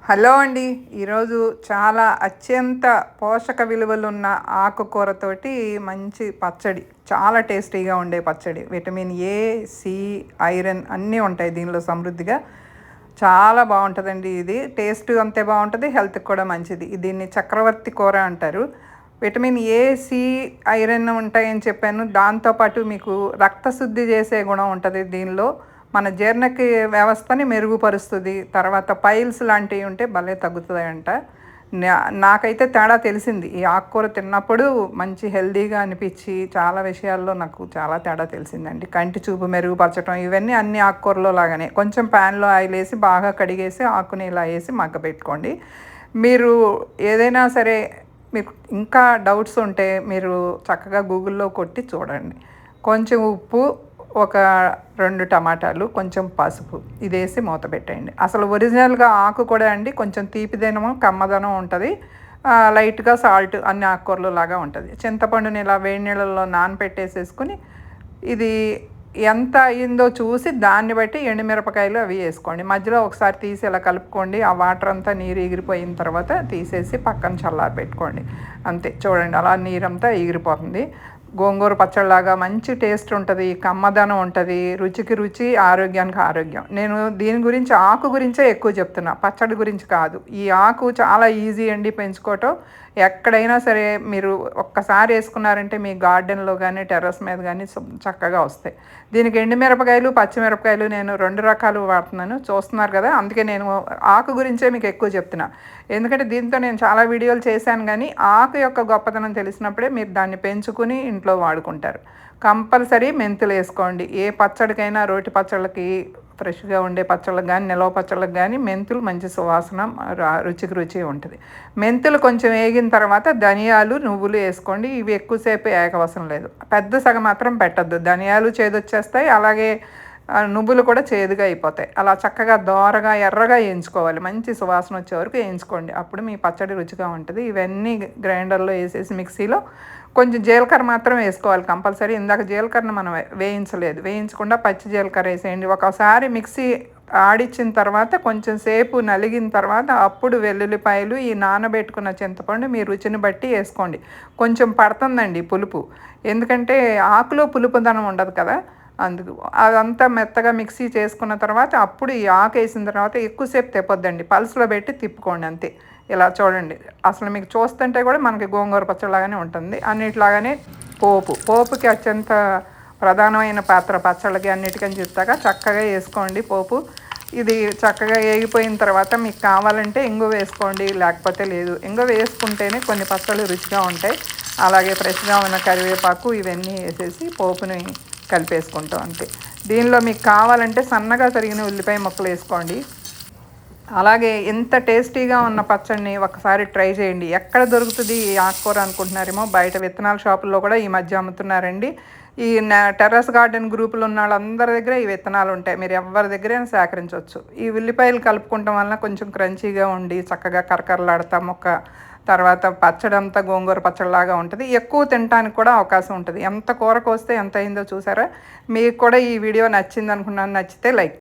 Hello అండి. ఈరోజు చాలా అత్యంత పోషక విలువలున్న ఆకుకూరతోటి మంచి పచ్చడి. చాలా టేస్టీగా ఉండే పచ్చడి. విటమిన్ ఏ, సి, ఐరన్ అన్నీ ఉంటాయి దీనిలో సమృద్ధిగా. చాలా బావుంటదండి ఇది. టేస్ట్ అంతే బావుంటది. హెల్త్‌కి కూడా మంచిది. దీన్ని చక్రవర్తి కూర అంటారు. విటమిన్ ఏ, సి, ఐరన్ ఉంటాయని చెప్పాను. దాంతో పాటు మీకు రక్తశుద్ధి చేసే గుణం ఉంటది దీనిలో. మన జీర్ణక్రియ వ్యవస్థని మెరుగుపరుస్తుంది. తర్వాత పైల్స్ లాంటివి ఉంటే భలే తగ్గుతాయంట. నాకైతే తేడా తెలిసింది. ఈ ఆకుకూర తిన్నప్పుడు మంచి హెల్తీగా అనిపించి చాలా విషయాల్లో నాకు చాలా తేడా తెలిసిందండి. కంటి చూపు మెరుగుపరచడం ఇవన్నీ అన్ని ఆకుకూరలో లాగానే. కొంచెం ప్యాన్‌లో ఆయిల్ ఏసి బాగా కడిగేసి ఆకుని ఇలా ఏసి మగ్గబెట్టుకోండి. మీరు ఏదైనా సరే మీకు ఇంకా డౌట్స్ ఉంటే మీరు చక్కగా గూగుల్‌లో కొట్టి చూడండి. కొంచెం ఉప్పు, ఒక 2 టమాటాలు, కొంచెం పసుపు ఇదేసి మూత పెట్టేయండి. అసలు ఒరిజినల్‌గా ఆకు కూడా అండి కొంచెం తీపిదనము, కమ్మదనం ఉంటది. లైట్‌గా సాల్ట్ అన్ని ఆకుకూరలు లాగా ఉంటది. చింతపండుని ఇలా వేడి నీళ్ళల్లో నానపెట్టేసేసుకొని ఇది ఎంత అయిందో చూసి దాన్ని బట్టి ఎండుమిరపకాయలు అవి ఏసుకోండి. మధ్యలో ఒకసారి తీసి ఇలా కలుపుకోండి. ఆ వాటర్ అంతా నీరు ఎగిరిపోయిన తర్వాత తీసేసి పక్కన చల్లారబెట్టుకోండి. అంతే చూడండి అలా నీరంతా ఎగిరిపోతుంది. గోంగూర పచ్చడిలాగా మంచి టేస్ట్ ఉంటది. కమ్మదనం ఉంటది. రుచికి రుచి, ఆరోగ్యానికి ఆరోగ్యం. నేను దీని గురించి ఆకు గురించే ఎక్కువ చెప్తున్నా. పచ్చడి గురించి కాదు. ఈ ఆకు చాలా ఈజీ అండి పెంచుకోవటం. ఎక్కడైనా సరే మీరు ఒక్కసారి ఏసుకున్నారంటే మీ గార్డెన్‌లో గానీ, టెర్రస్ మీద గానీ చక్కగా వస్తాయి. దీనికి ఎండుమిరపకాయలు, పచ్చిమిరపకాయలు నేను 2 రకాలు వాడుతున్నాను. చూస్తున్నారు కదా! అందుకే నేను ఆకు గురించే మీకు ఎక్కువ చెప్తున్నా. ఎందుకంటే దీంతో నేను చాలా వీడియోలు చేశాను గానీ, ఆకు యొక్క గొప్పతనం తెలిసినప్పుడే మీరు దాన్ని పెంచుకుని ఇంట్లో వాడుకుంటారు. కంపల్సరీ మెంతులేసుకోండి. ఏ పచ్చడికైనా రోటి పచ్చళ్ళకి, ఫ్రెష్‌గా ఉండే పచ్చళ్ళకి గానీ, నిలవ పచ్చళ్ళకి గానీ మెంతులు మంచి సువాసన రుచికి రుచి ఉంటది. మెంతులు కొంచెం ఏగిన తర్వాత ధనియాలు, నువ్వులు ఏసుకోండి. ఇవి ఎక్కువసేపు ఏగవసరం లేదు. పెద్ద సగ మాత్రం పెట్టొద్దు. ధనియాలు చేదొచ్చేస్తాయి. అలాగే నువ్వులు కూడా చేదుగా అయిపోతాయి. అలా చక్కగా దోరగా, ఎర్రగా ఏయించుకోవాలి. మంచి సువాసన వచ్చే వరకు ఏయించుకోండి. అప్పుడు మీ పచ్చడి రుచిగా ఉంటది. ఇవన్నీ గ్రైండర్‌లో ఏసేసి మిక్సీలో కొంచెం జీలకర్ర మాత్రం వేసుకోవాలి కంపల్సరీ. ఇందాక జీలకర్రను మనం వేయించలేదు. వేయించకుండా పచ్చి జీలకర్ర వేసేయండి. ఒకసారి మిక్సీ ఆడిచ్చిన తర్వాత కొంచెం సేపు నలిగిన తర్వాత అప్పుడు వెల్లుల్లిపాయలు, ఈ నానబెట్టుకున్న చింతపండు మీ రుచిని బట్టి వేసుకోండి. కొంచెం పడుతుందండి పులుపు. ఎందుకంటే ఆకులో పులుపుదనం ఉండదు కదా! అందుకు. అదంతా మెత్తగా మిక్సీ చేసుకున్న తర్వాత అప్పుడు ఈ ఆకేసిన తర్వాత ఎక్కువసేపు తిప్పొద్దండి. పల్స్‌లో పెట్టి తిప్పుకోండి అంతే. ఇలా చూడండి. అసలు మీకు చూస్తుంటే కూడా మనకి గోంగూర పచ్చడిలాగానే ఉంటుంది. అన్నిటిలాగానే పోపుకి అత్యంత ప్రధానమైన పాత్ర పచ్చళ్ళకి అన్నిటికని చెప్తాగా చక్కగా వేసుకోండి పోపు. ఇది చక్కగా ఏగిపోయిన తర్వాత మీకు కావాలంటే ఇంగువ వేసుకోండి. లేకపోతే లేదు. ఇంగువ వేసుకుంటేనే కొన్ని పచ్చళ్ళు రుచిగా ఉంటాయి. అలాగే ఫ్రెష్‌గా ఉన్న కరివేపాకు ఇవన్నీ వేసేసి పోపుని కలిపేసుకుంటాం అంతే. దీనిలో మీకు కావాలంటే సన్నగా తరిగిన ఉల్లిపాయ ముక్కలు వేసుకోండి. అలాగే ఎంత టేస్టీగా ఉన్న పచ్చడిని ఒకసారి ట్రై చేయండి. ఎక్కడ దొరుకుతుంది ఈ ఆకుకూర అనుకుంటున్నారేమో, బయట విత్తనాల షాపుల్లో కూడా ఈ మధ్య అమ్ముతున్నారండి. ఈ టెర్రస్ గార్డెన్ గ్రూపులు ఉన్న వాళ్ళందరి దగ్గర ఈ విత్తనాలు ఉంటాయి. మీరు ఎవరి దగ్గరైనా సేకరించవచ్చు. ఈ ఉల్లిపాయలు కలుపుకోవటం వలన కొంచెం క్రంచీగా ఉండి చక్కగా కరకరలాడతా మొక్క తర్వాత పచ్చడంతా గోంగూర పచ్చడిలాగా ఉంటుంది. ఎక్కువ తినడానికి కూడా అవకాశం ఉంటుంది. ఎంత కూర కోస్తే ఎంత అయిందో చూసారా? మీకు కూడా ఈ వీడియో నచ్చింది అనుకున్నాను. నచ్చితే లైక్